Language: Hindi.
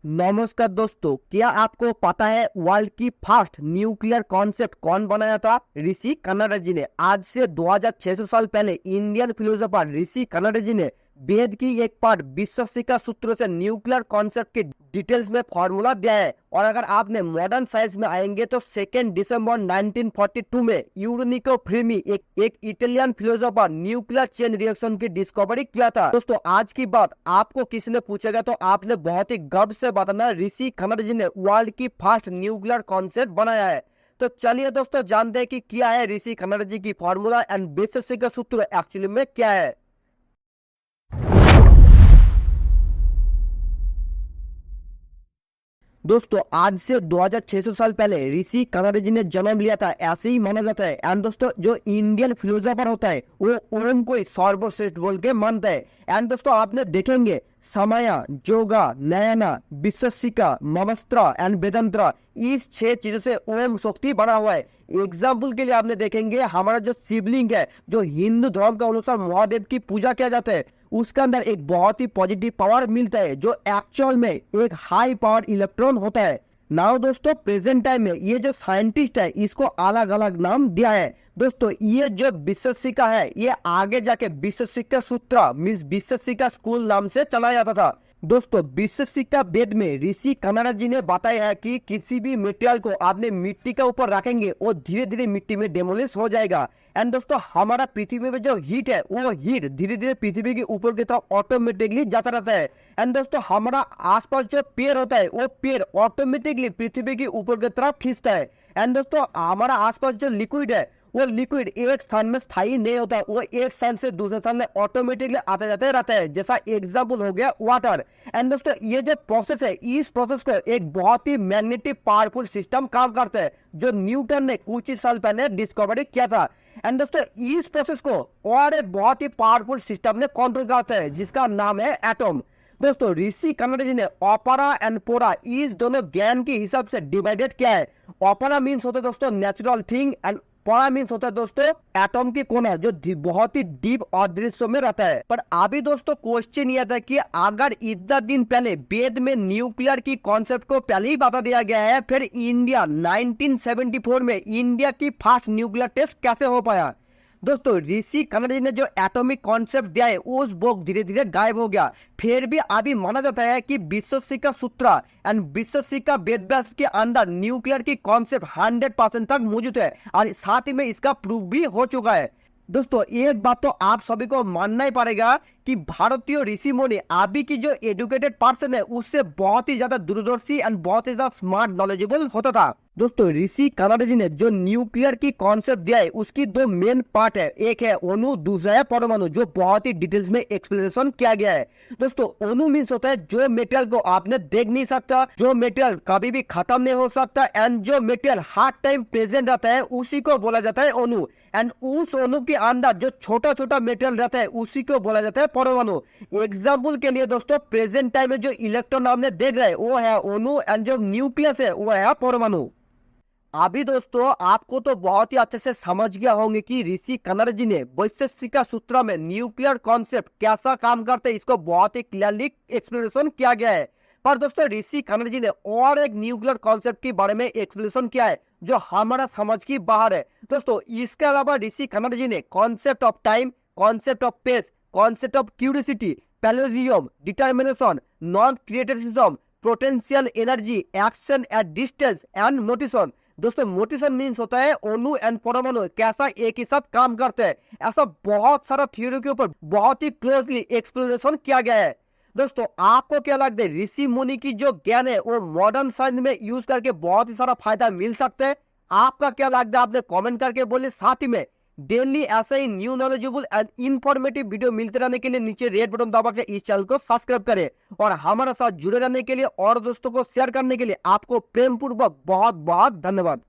नमस्कार दोस्तों, क्या आपको पता है वर्ल्ड की फर्स्ट न्यूक्लियर कॉन्सेप्ट कौन बनाया था? ऋषि कनाडा जी ने। आज से 2600 साल पहले इंडियन फिलोसोफर ऋषि कनाडा जी ने वेद की एक पार्ट विश्वशिखा सूत्र से न्यूक्लियर कॉन्सेप्ट के डिटेल्स में फॉर्मूला दिया है। और अगर आपने मॉडर्न साइंस में आएंगे तो 2 दिसंबर 1942 में यूरेनिको फेर्मी एक Italian philosopher nuclear chain reaction की डिस्कवरी किया था। दोस्तों, आज की बात आपको किसी ने पूछेगा तो आपने बहुत ही गर्व से बताना ऋषि कनाडा जी ने वर्ल्ड की फर्स्ट न्यूक्लियर कॉन्सेप्ट बनाया है। तो चलिए दोस्तों, जानते हैं कि क्या है ऋषि कनाडा जी की फॉर्मूला एंड विश्वशिखा सूत्र एक्चुअली में क्या है। दोस्तों, आज से 2600 साल पहले ऋषि कनाडा जी ने जन्म लिया था, ऐसे ही माना जाता है। एंड दोस्तों, जो इंडियन फिलोसोफर होता है वो ओम को सर्वश्रेष्ठ बोल के मानता है। एंड दोस्तों, आपने देखेंगे समाया, जोगा, नयना, विश्वशिखा, ममस्त्रा एंड वेदांत्रा, इस 6 चीजों से ओम शक्ति बना हुआ है। एग्जाम्पल के लिए आपने देखेंगे हमारा जो शिवलिंग है, जो हिंदू धर्म के अनुसार महादेव की पूजा किया जाता है, उसके अंदर एक बहुत ही पॉजिटिव पावर मिलता है जो एक्चुअल में एक हाई पावर इलेक्ट्रॉन होता है। नाउ दोस्तों, प्रेजेंट टाइम में ये जो साइंटिस्ट है इसको अलग अलग नाम दिया है। दोस्तों, ये जो विश्वशिखा है ये आगे जाके विश्वशिखा सूत्र मीन्स विश्वशिखा स्कूल नाम से चला जाता था। दोस्तों, विश्वशिखा वेद में ऋषि कनाडा जी ने बताया है कि किसी भी मटेरियल को आपने मिट्टी के ऊपर रखेंगे वो धीरे धीरे मिट्टी में डेमोलिश हो जाएगा। एंड दोस्तों, हमारा पृथ्वी में जो हीट है वो हीट धीरे धीरे पृथ्वी के ऊपर की तरफ ऑटोमेटिकली जाता रहता है। एंड दोस्तों, हमारा आसपास जो पेड़ होता है वो पेड़ ऑटोमेटिकली पृथ्वी के ऊपर की तरफ खींचता है। एंड दोस्तों, हमारा आसपास जो लिक्विड है वो लिक्विड एक स्थान में स्थायी नहीं होता, वो एक स्थान से दूसरे स्थान में ऑटोमेटिकली आते जाते रहता है। जैसा एग्जाम्पल हो गया वाटर। एंड दोस्तों, ये जो प्रोसेस है इस प्रोसेस को एक बहुत ही मैग्नेटिक पावरफुल सिस्टम काम करता है जो न्यूटन ने कुछ ही साल पहले डिस्कवरी किया था। एंड दोस्तों, इस प्रोसेस को और एक बहुत ही पावरफुल सिस्टम ने कंट्रोल करता है जिसका नाम है एटॉम। दोस्तों, ऋषि कनाडा जी ने ओपेरा एंड पोरा इस दोनों ज्ञान के हिसाब से डिवाइडेड किया है। ओपेरा मीन्स होता है दोस्तों नेचुरल थिंग एंड पोरा मीन्स होता है दोस्तों एटॉम की कोना जो बहुत ही डीप अदृश्य में रहता है। पर अभी दोस्तों क्वेश्चन यह था कि अगर इतना दिन पहले वेद में न्यूक्लियर की कॉन्सेप्ट को पहले ही बता दिया गया है, फिर इंडिया 1974 में इंडिया की फर्स्ट न्यूक्लियर टेस्ट कैसे हो पाया? दोस्तों, ऋषि कनाडा जी ने जो एटॉमिक कॉन्सेप्ट दिया है उस बुक धीरे धीरे गायब हो गया। फिर भी अभी माना जाता है कि विश्वशिखा सूत्र एंड विश्वशिखा वेदव्यास के अंदर न्यूक्लियर की कॉन्सेप्ट 100% तक मौजूद है और साथ ही में इसका प्रूफ भी हो चुका है। दोस्तों, एक बात तो आप सभी को मानना ही पड़ेगा कि भारतीय ऋषि मुनि अभी की जो एजुकेटेड पर्सन है उससे बहुत ही ज्यादा दूरदर्शी एंड बहुत ही ज्यादा स्मार्ट नॉलेजेबल होता था। दोस्तों, ऋषि कनाडा जी ने जो न्यूक्लियर की कॉन्सेप्ट दिया है उसकी 2 मेन पार्ट है, एक है अणु, दूसरा है परमाणु, जो बहुत ही डिटेल्स में एक्सप्लेनेशन किया गया है। दोस्तों, अणु मीन्स होता है जो मटेरियल को आपने देख नहीं सकता, जो मटेरियल कभी भी खत्म नहीं हो सकता एंड जो मटेरियल हर टाइम प्रेजेंट रहता है उसी को बोला जाता है अणु। एंड उस अणु के अंदर जो छोटा छोटा मटेरियल रहता है उसी को बोला जाता है परमाणु। एग्जाम्पल के लिए दोस्तों, प्रेजेंट टाइम में जो इलेक्ट्रॉन हमने देख रहे हैं वो है अणु एंड जो न्यूक्लियस है वो है परमाणु। अभी दोस्तों आपको तो बहुत ही अच्छे से समझ गया होंगे कि ऋषि कनाडा जी ने विश्वशिखा सूत्र में न्यूक्लियर कॉन्सेप्ट कैसा काम करते हैं इसको बहुत ही क्लियरली एक्सप्लेनेशन किया गया है। पर दोस्तों, ऋषि कनाडा जी ने और एक न्यूक्लियर कॉन्सेप्ट के बारे में एक्सप्लेनेशन किया है जो हमारा समझ की बाहर है। दोस्तों, इसके अलावा ऋषि कनाडा जी ने concept of time, concept of space, concept of curiosity, parallelism, determination, non creativism, potential energy, action at distance and motivation. दोस्तों, मोटिवेशन मीन्स होता है अणु एंड परमाणु कैसा एक ही साथ काम करते हैं। ऐसा बहुत सारा थ्योरी के ऊपर बहुत ही क्लोजली एक्सप्लेनेशन किया गया है। दोस्तों, आपको क्या लगता है ऋषि मुनि की जो ज्ञान है वो मॉडर्न साइंस में यूज करके बहुत ही सारा फायदा मिल सकता है? आपका क्या लगता है आपने कमेंट करके बोले। साथ ही में डेली ऐसे ही new knowledgeable and informative video मिलते रहने के लिए नीचे रेड बटन दबा के इस चैनल को सब्सक्राइब करें और हमारे साथ जुड़े रहने के लिए और दोस्तों को शेयर करने के लिए आपको प्रेम पूर्वक बहुत बहुत धन्यवाद।